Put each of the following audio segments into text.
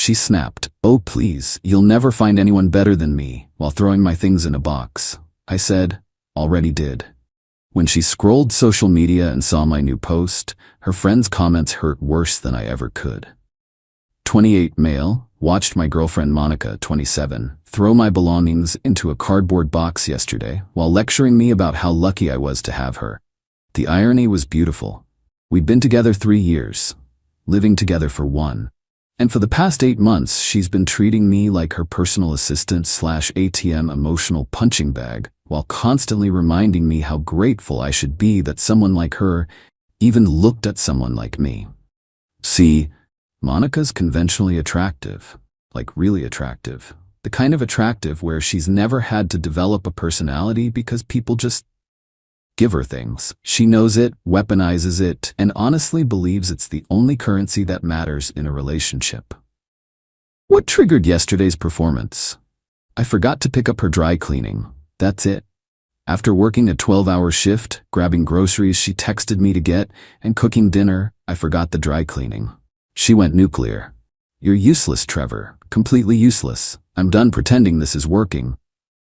She snapped, "Oh please, you'll never find anyone better than me," while throwing my things in a box. I said, "Already did." When she scrolled social media and saw my new post, her friends' comments hurt worse than I ever could. 28 male, watched my girlfriend Monica, 27, throw my belongings into a cardboard box yesterday while lecturing me about how lucky I was to have her. The irony was beautiful. We'd been together 3 years, living together for 1. And for the past 8 months, she's been treating me like her personal assistant/ATM emotional punching bag, while constantly reminding me how grateful I should be that someone like her even looked at someone like me. See, Monica's conventionally attractive, like really attractive. The kind of attractive where she's never had to develop a personality because people just give her things. She knows it, weaponizes it, and honestly believes it's the only currency that matters in a relationship. What triggered yesterday's performance? I forgot to pick up her dry cleaning. That's it. After working a 12-hour shift, grabbing groceries she texted me to get, and cooking dinner, I forgot the dry cleaning. She went nuclear. "You're useless, Trevor. Completely useless. I'm done pretending this is working."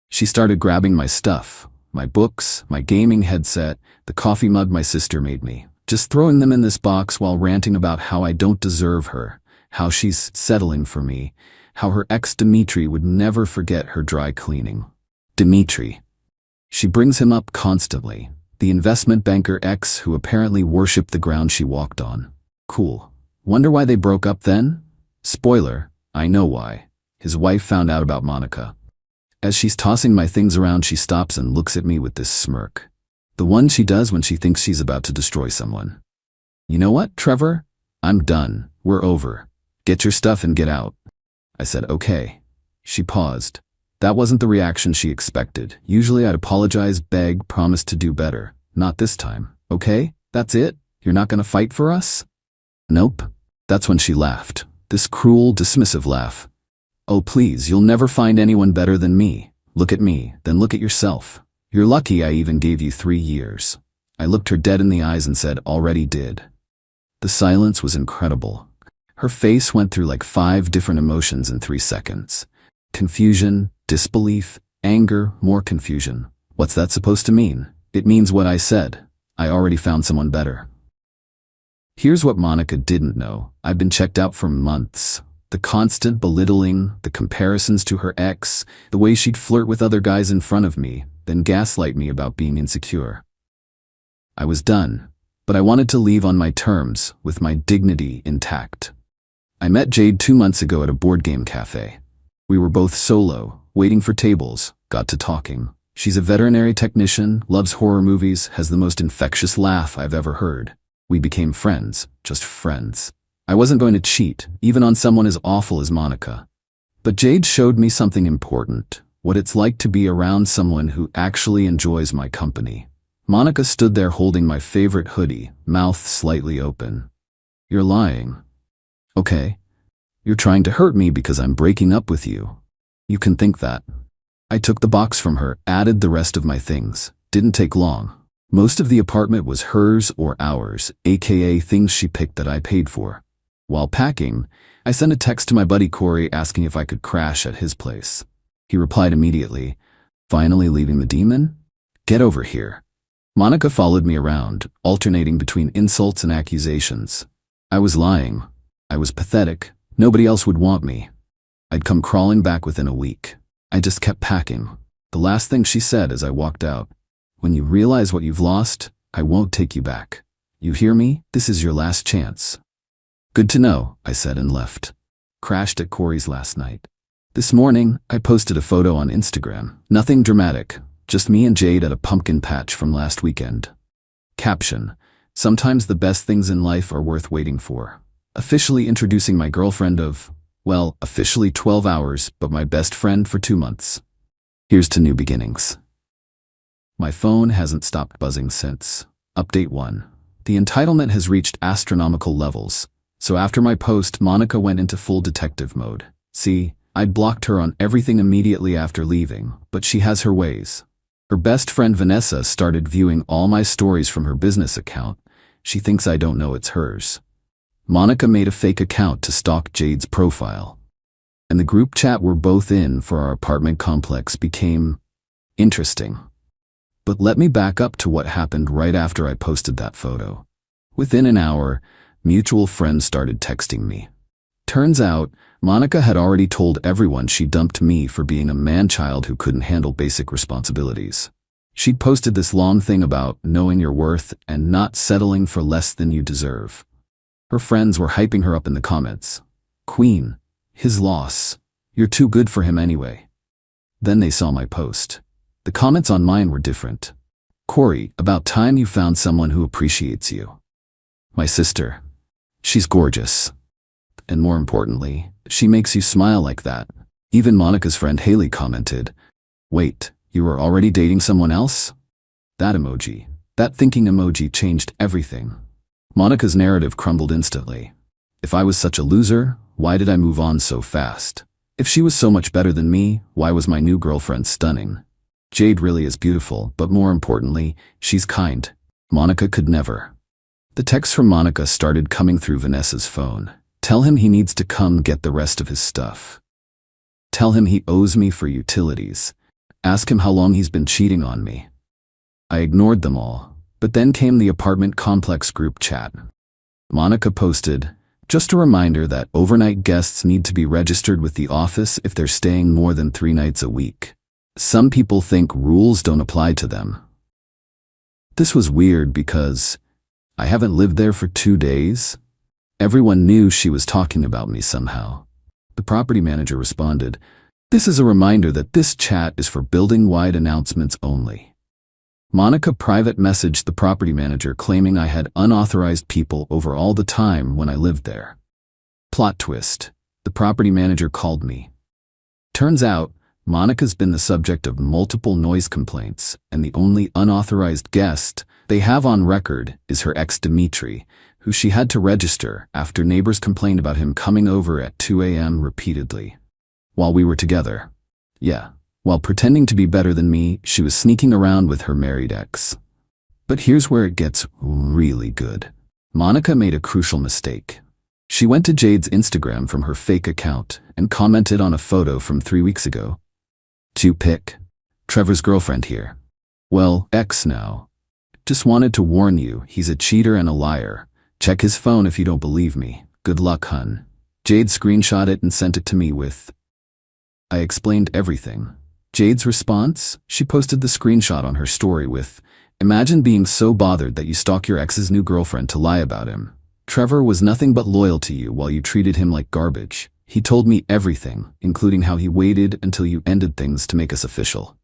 She started grabbing my stuff. My books, my gaming headset, the coffee mug my sister made me, just throwing them in this box while ranting about how I don't deserve her, how she's settling for me, how her ex Dimitri would never forget her dry cleaning. Dimitri. She brings him up constantly, the investment banker ex who apparently worshipped the ground she walked on. Cool. Wonder why they broke up then? Spoiler, I know why. His wife found out about Monica. As she's tossing my things around, she stops and looks at me with this smirk. The one she does when she thinks she's about to destroy someone. "You know what, Trevor? I'm done. We're over. Get your stuff and get out." I said, "Okay." She paused. That wasn't the reaction she expected. Usually I'd apologize, beg, promise to do better. Not this time. "Okay, that's it? You're not gonna fight for us?" "Nope." That's when she laughed. This cruel, dismissive laugh. "Oh please, you'll never find anyone better than me. Look at me, then look at yourself. You're lucky I even gave you 3 years. I looked her dead in the eyes and said, "Already did." The silence was incredible. Her face went through like 5 different emotions in 3 seconds. Confusion, disbelief, anger, more confusion. What's that supposed to mean? It means what I said. I already found someone better. Here's what Monica didn't know. I've been checked out for months. The constant belittling, the comparisons to her ex, the way she'd flirt with other guys in front of me, then gaslight me about being insecure. I was done, but I wanted to leave on my terms, with my dignity intact. I met Jade 2 months ago at a board game cafe. We were both solo, waiting for tables, got to talking. She's a veterinary technician, loves horror movies, has the most infectious laugh I've ever heard. We became friends, just friends. I wasn't going to cheat, even on someone as awful as Monica. But Jade showed me something important, what it's like to be around someone who actually enjoys my company. Monica stood there holding my favorite hoodie, mouth slightly open. "You're lying." "Okay. You're trying to hurt me because I'm breaking up with you. You can think that." I took the box from her, added the rest of my things. Didn't take long. Most of the apartment was hers or ours, aka things she picked that I paid for. While packing, I sent a text to my buddy Corey asking if I could crash at his place. He replied immediately, "Finally leaving the demon? Get over here." Monica followed me around, alternating between insults and accusations. I was lying. I was pathetic. Nobody else would want me. I'd come crawling back within a week. I just kept packing. The last thing she said as I walked out, "When you realize what you've lost, I won't take you back. You hear me? This is your last chance." "Good to know," I said and left. Crashed at Corey's last night. This morning, I posted a photo on Instagram. Nothing dramatic, just me and Jade at a pumpkin patch from last weekend. Caption: "Sometimes the best things in life are worth waiting for." Officially introducing my girlfriend of, well, officially 12 hours, but my best friend for 2 months. Here's to new beginnings. My phone hasn't stopped buzzing since. Update 1. The entitlement has reached astronomical levels. So after my post, Monica went into full detective mode. See, I'd blocked her on everything immediately after leaving, but she has her ways. Her best friend Vanessa started viewing all my stories from her business account. She thinks I don't know it's hers. Monica made a fake account to stalk Jade's profile. And the group chat we're both in for our apartment complex became interesting. But let me back up to what happened right after I posted that photo. Within an hour, mutual friends started texting me. Turns out, Monica had already told everyone she dumped me for being a man-child who couldn't handle basic responsibilities. She'd posted this long thing about knowing your worth and not settling for less than you deserve. Her friends were hyping her up in the comments. Queen, his loss. You're too good for him anyway. Then they saw my post. The comments on mine were different. Corey, about time you found someone who appreciates you. My sister. She's gorgeous. And more importantly, she makes you smile like that. Even Monica's friend Haley commented, wait, you were already dating someone else? That emoji, that thinking emoji changed everything. Monica's narrative crumbled instantly. If I was such a loser, why did I move on so fast? If she was so much better than me, why was my new girlfriend stunning? Jade really is beautiful, but more importantly, she's kind. Monica could never. The texts from Monica started coming through Vanessa's phone. Tell him he needs to come get the rest of his stuff. Tell him he owes me for utilities. Ask him how long he's been cheating on me. I ignored them all, but then came the apartment complex group chat. Monica posted, just a reminder that overnight guests need to be registered with the office if they're staying more than 3 nights a week. Some people think rules don't apply to them. This was weird because I haven't lived there for 2 days. Everyone knew she was talking about me somehow. The property manager responded, this is a reminder that this chat is for building-wide announcements only. Monica private messaged the property manager claiming I had unauthorized people over all the time when I lived there. Plot twist. The property manager called me. Turns out, Monica's been the subject of multiple noise complaints, and the only unauthorized guest they have on record is her ex Dimitri, who she had to register after neighbors complained about him coming over at 2 a.m. repeatedly. While we were together. Yeah, while pretending to be better than me, she was sneaking around with her married ex. But here's where it gets really good. Monica made a crucial mistake. She went to Jade's Instagram from her fake account and commented on a photo from 3 weeks ago. To pic. Trevor's girlfriend here. Well, ex now. Just wanted to warn you, he's a cheater and a liar. Check his phone if you don't believe me. Good luck, hun. Jade screenshot it and sent it to me with. I explained everything. Jade's response? She posted the screenshot on her story with, imagine being so bothered that you stalk your ex's new girlfriend to lie about him. Trevor was nothing but loyal to you while you treated him like garbage. He told me everything, including how he waited until you ended things to make us official.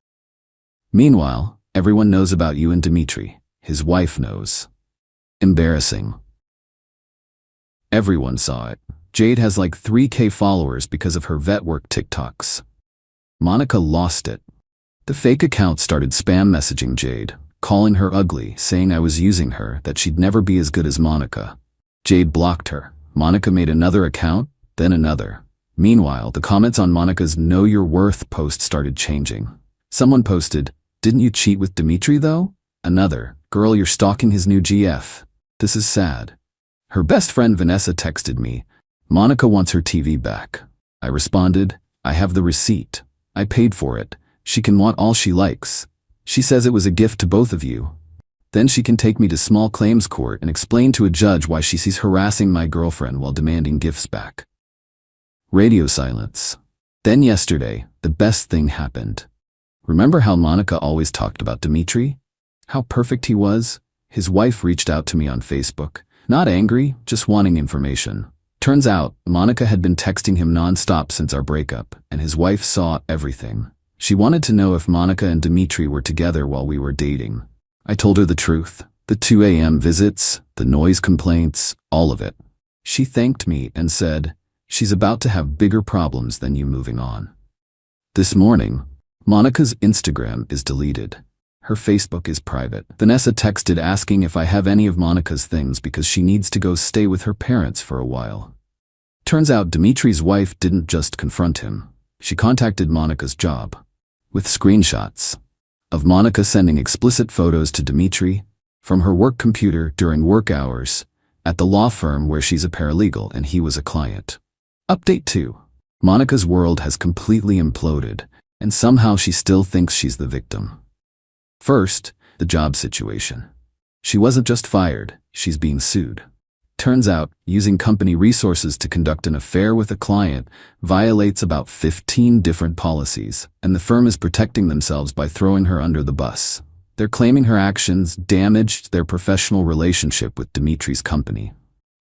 Meanwhile, everyone knows about you and Dimitri. His wife knows. Embarrassing. Everyone saw it. Jade has like 3K followers because of her vet work TikToks. Monica lost it. The fake account started spam messaging Jade, calling her ugly, saying I was using her, that she'd never be as good as Monica. Jade blocked her. Monica made another account, then another. Meanwhile, the comments on Monica's Know Your Worth post started changing. Someone posted, didn't you cheat with Dimitri though? Another, girl, you're stalking his new GF. This is sad. Her best friend Vanessa texted me, Monica wants her TV back. I responded, I have the receipt. I paid for it. She can want all she likes. She says it was a gift to both of you. Then she can take me to small claims court and explain to a judge why she sees harassing my girlfriend while demanding gifts back. Radio silence. Then yesterday, the best thing happened. Remember how Monica always talked about Dimitri? How perfect he was? His wife reached out to me on Facebook. Not angry, just wanting information. Turns out, Monica had been texting him non-stop since our breakup, and his wife saw everything. She wanted to know if Monica and Dimitri were together while we were dating. I told her the truth. The 2 a.m. visits, the noise complaints, all of it. She thanked me and said, she's about to have bigger problems than you moving on. This morning, Monica's Instagram is deleted. Her Facebook is private. Vanessa texted asking if I have any of Monica's things because she needs to go stay with her parents for a while. Turns out Dimitri's wife didn't just confront him. She contacted Monica's job. With screenshots of Monica sending explicit photos to Dimitri from her work computer during work hours, at the law firm where she's a paralegal and he was a client. Update 2. Monica's world has completely imploded, and somehow she still thinks she's the victim. First, the job situation. She wasn't just fired, she's being sued. Turns out, using company resources to conduct an affair with a client violates about 15 different policies, and the firm is protecting themselves by throwing her under the bus. They're claiming her actions damaged their professional relationship with Dimitri's company.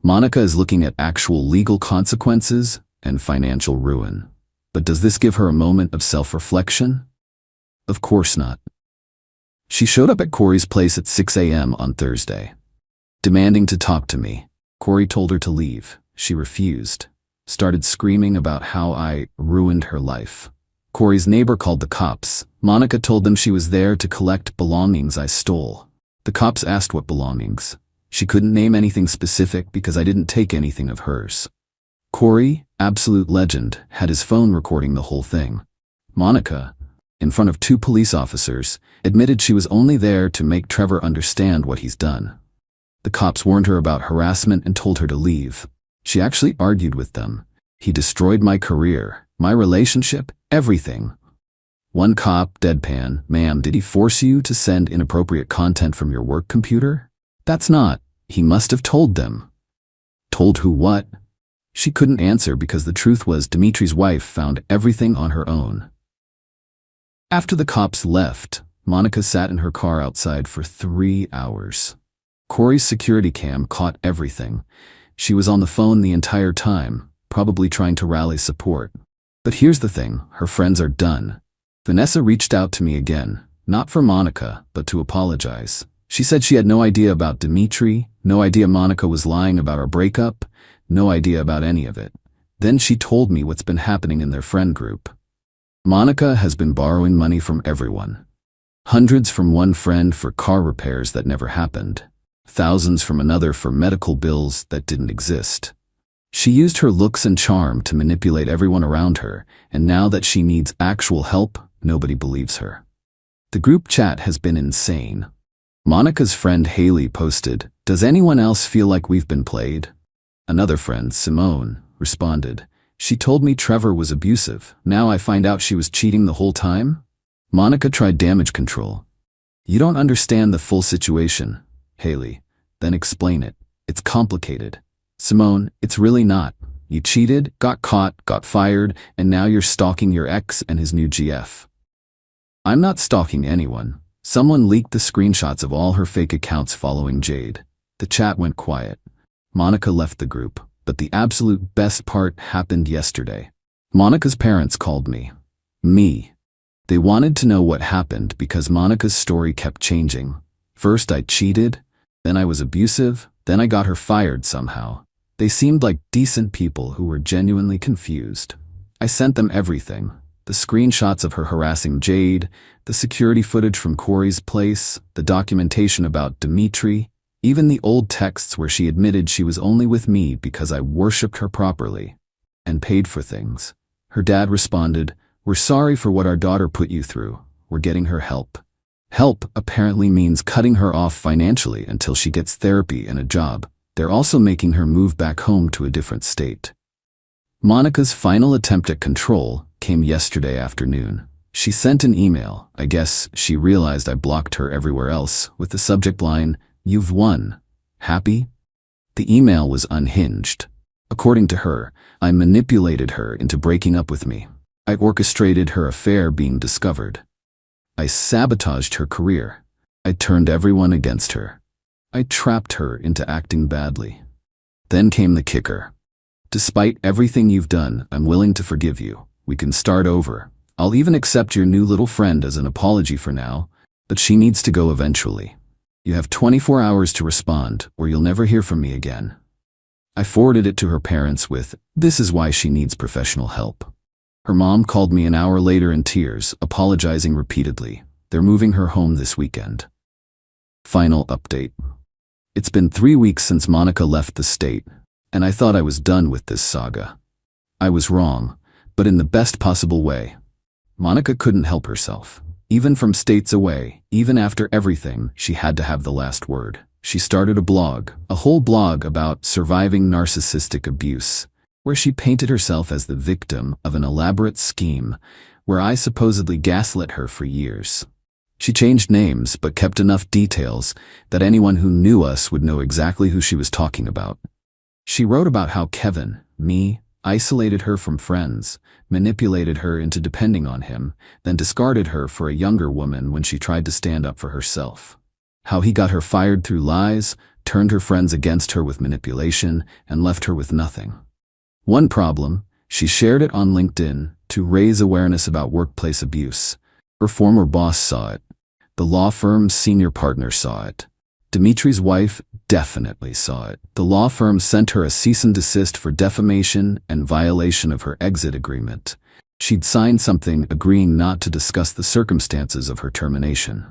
Monica is looking at actual legal consequences and financial ruin. But does this give her a moment of self-reflection? Of course not. She showed up at Corey's place at 6 a.m. on Thursday, demanding to talk to me. Corey told her to leave. She refused, started screaming about how I ruined her life. Corey's neighbor called the cops. Monica told them she was there to collect belongings I stole. The cops asked what belongings. She couldn't name anything specific because I didn't take anything of hers. Corey, absolute legend, had his phone recording the whole thing. Monica, in front of 2 police officers, admitted she was only there to make Trevor understand what he's done. The cops warned her about harassment and told her to leave. She actually argued with them. He destroyed my career, my relationship, everything. One cop, deadpan, "Ma'am, did he force you to send inappropriate content from your work computer?" That's not. He must have told them. Told who what? She couldn't answer because the truth was Dimitri's wife found everything on her own. After the cops left, Monica sat in her car outside for 3 hours. Corey's security cam caught everything. She was on the phone the entire time, probably trying to rally support. But here's the thing, her friends are done. Vanessa reached out to me again, not for Monica, but to apologize. She said she had no idea about Dimitri, no idea Monica was lying about our breakup, no idea about any of it. Then she told me what's been happening in their friend group. Monica has been borrowing money from everyone. Hundreds from one friend for car repairs that never happened. Thousands from another for medical bills that didn't exist. She used her looks and charm to manipulate everyone around her, and now that she needs actual help, nobody believes her. The group chat has been insane. Monica's friend Haley posted, "Does anyone else feel like we've been played?" Another friend, Simone, responded, "She told me Trevor was abusive. Now I find out she was cheating the whole time?" Monica tried damage control. "You don't understand the full situation, Haley. Then explain it. It's complicated." Simone, "It's really not. You cheated, got caught, got fired, and now you're stalking your ex and his new GF. I'm not stalking anyone. Someone leaked the screenshots of all her fake accounts following Jade. The chat went quiet. Monica left the group, but the absolute best part happened yesterday. Monica's parents called me. They wanted to know what happened because Monica's story kept changing. First I cheated, then I was abusive, then I got her fired somehow. They seemed like decent people who were genuinely confused. I sent them everything. The screenshots of her harassing Jade, the security footage from Corey's place, the documentation about Dimitri, even the old texts where she admitted she was only with me because I worshipped her properly and paid for things. Her dad responded, "We're sorry for what our daughter put you through. We're getting her help." Help apparently means cutting her off financially until she gets therapy and a job. They're also making her move back home to a different state. Monica's final attempt at control came yesterday afternoon. She sent an email. I guess she realized I blocked her everywhere else, with the subject line, "You've won. Happy?" The email was unhinged. According to her, I manipulated her into breaking up with me. I orchestrated her affair being discovered. I sabotaged her career. I turned everyone against her. I trapped her into acting badly. Then came the kicker. "Despite everything you've done, I'm willing to forgive you. We can start over. I'll even accept your new little friend as an apology for now, but she needs to go eventually. You have 24 hours to respond, or you'll never hear from me again." I forwarded it to her parents with, "This is why she needs professional help." Her mom called me an hour later in tears, apologizing repeatedly. They're moving her home this weekend. Final update. It's been 3 weeks since Monica left the state, and I thought I was done with this saga. I was wrong, but in the best possible way. Monica couldn't help herself. Even from states away, even after everything, she had to have the last word. she started a blog, a whole blog about surviving narcissistic abuse, where she painted herself as the victim of an elaborate scheme where I supposedly gaslit her for years. She changed names but kept enough details that anyone who knew us would know exactly who she was talking about. She wrote about how Kevin, me, isolated her from friends, manipulated her into depending on him, then discarded her for a younger woman when she tried to stand up for herself. How he got her fired through lies, turned her friends against her with manipulation, and left her with nothing. One problem, she shared it on LinkedIn to raise awareness about workplace abuse. Her former boss saw it. The law firm's senior partner saw it. Dimitri's wife definitely saw it. The law firm sent her a cease and desist for defamation and violation of her exit agreement. She'd signed something agreeing not to discuss the circumstances of her termination.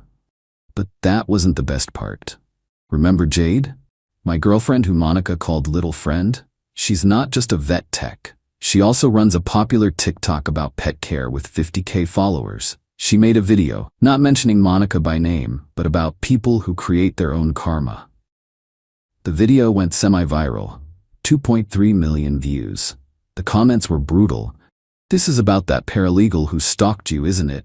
But that wasn't the best part. Remember Jade? My girlfriend who Monica called little friend? She's not just a vet tech. She also runs a popular TikTok about pet care with 50K followers. She made a video, not mentioning Monica by name, but about people who create their own karma. The video went semi-viral, 2.3 million views. The comments were brutal. This is about that paralegal who stalked you, isn't it?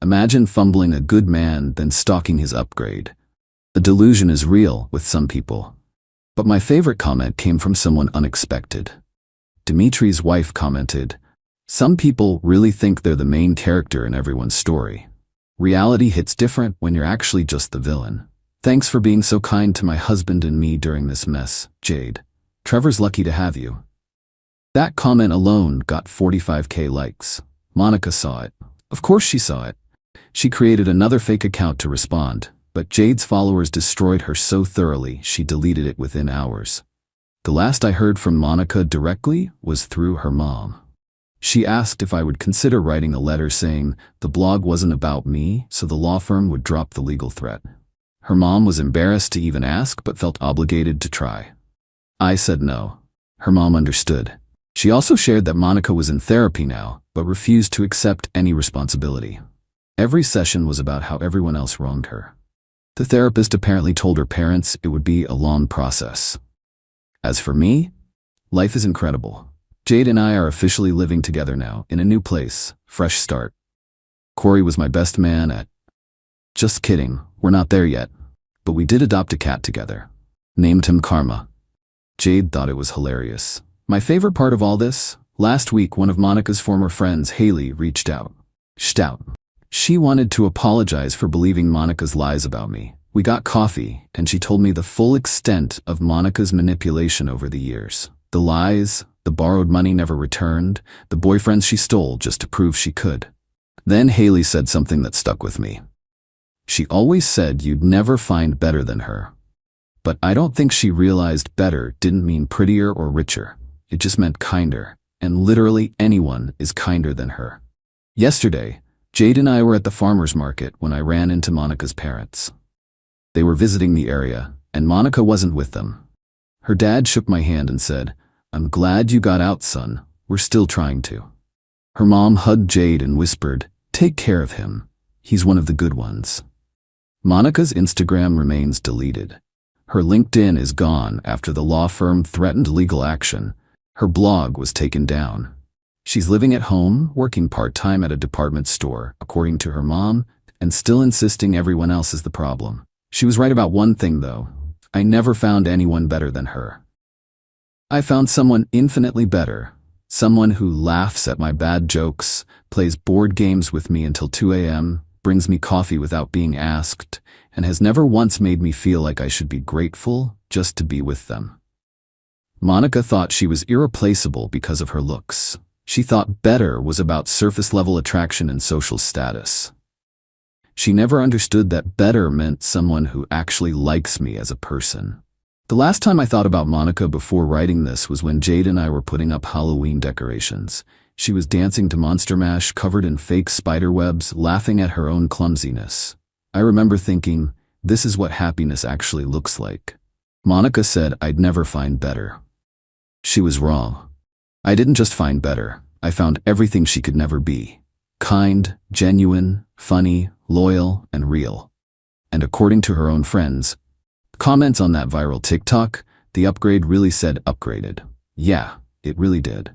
Imagine fumbling a good man, then stalking his upgrade. The delusion is real with some people. But my favorite comment came from someone unexpected. Dimitri's wife commented, "Some people really think they're the main character in everyone's story. Reality hits different when you're actually just the villain. Thanks for being so kind to my husband and me during this mess, Jade. Trevor's lucky to have you." That comment alone got 45K likes. Monica saw it. Of course she saw it. She created another fake account to respond, but Jade's followers destroyed her so thoroughly she deleted it within hours. The last I heard from Monica directly was through her mom. She asked if I would consider writing a letter saying the blog wasn't about me, so the law firm would drop the legal threat. Her mom was embarrassed to even ask but felt obligated to try. I said no. Her mom understood. She also shared that Monica was in therapy now, but refused to accept any responsibility. Every session was about how everyone else wronged her. The therapist apparently told her parents it would be a long process. As for me, life is incredible. Jade and I are officially living together now, in a new place, fresh start. Corey was my best man at... Just kidding, we're not there yet. But we did adopt a cat together. Named him Karma. Jade thought it was hilarious. My favorite part of all this? Last week, one of Monica's former friends, Haley, reached out. She wanted to apologize for believing Monica's lies about me. We got coffee, and she told me the full extent of Monica's manipulation over the years. The lies, the borrowed money never returned, the boyfriends she stole just to prove she could. Then Haley said something that stuck with me. She always said you'd never find better than her. But I don't think she realized better didn't mean prettier or richer. It just meant kinder, and literally anyone is kinder than her. Yesterday, Jade and I were at the farmer's market when I ran into Monica's parents. They were visiting the area, and Monica wasn't with them. Her dad shook my hand and said, "I'm glad you got out, son. We're still trying to." Her mom hugged Jade and whispered, "Take care of him. He's one of the good ones." Monica's Instagram remains deleted. Her LinkedIn is gone after the law firm threatened legal action. Her blog was taken down. She's living at home, working part-time at a department store, according to her mom, and still insisting everyone else is the problem. She was right about one thing, though. I never found anyone better than her. I found someone infinitely better. Someone who laughs at my bad jokes, plays board games with me until 2 a.m., brings me coffee without being asked, and has never once made me feel like I should be grateful just to be with them. Monica thought she was irreplaceable because of her looks. She thought better was about surface-level attraction and social status. She never understood that better meant someone who actually likes me as a person. The last time I thought about Monica before writing this was when Jade and I were putting up Halloween decorations. She was dancing to Monster Mash covered in fake spider webs, laughing at her own clumsiness. I remember thinking, this is what happiness actually looks like. Monica said I'd never find better. She was wrong. I didn't just find better, I found everything she could never be. Kind, genuine, funny, loyal, and real. And according to her own friends, Comments on that viral TikTok, the upgrade really said upgraded. Yeah, it really did.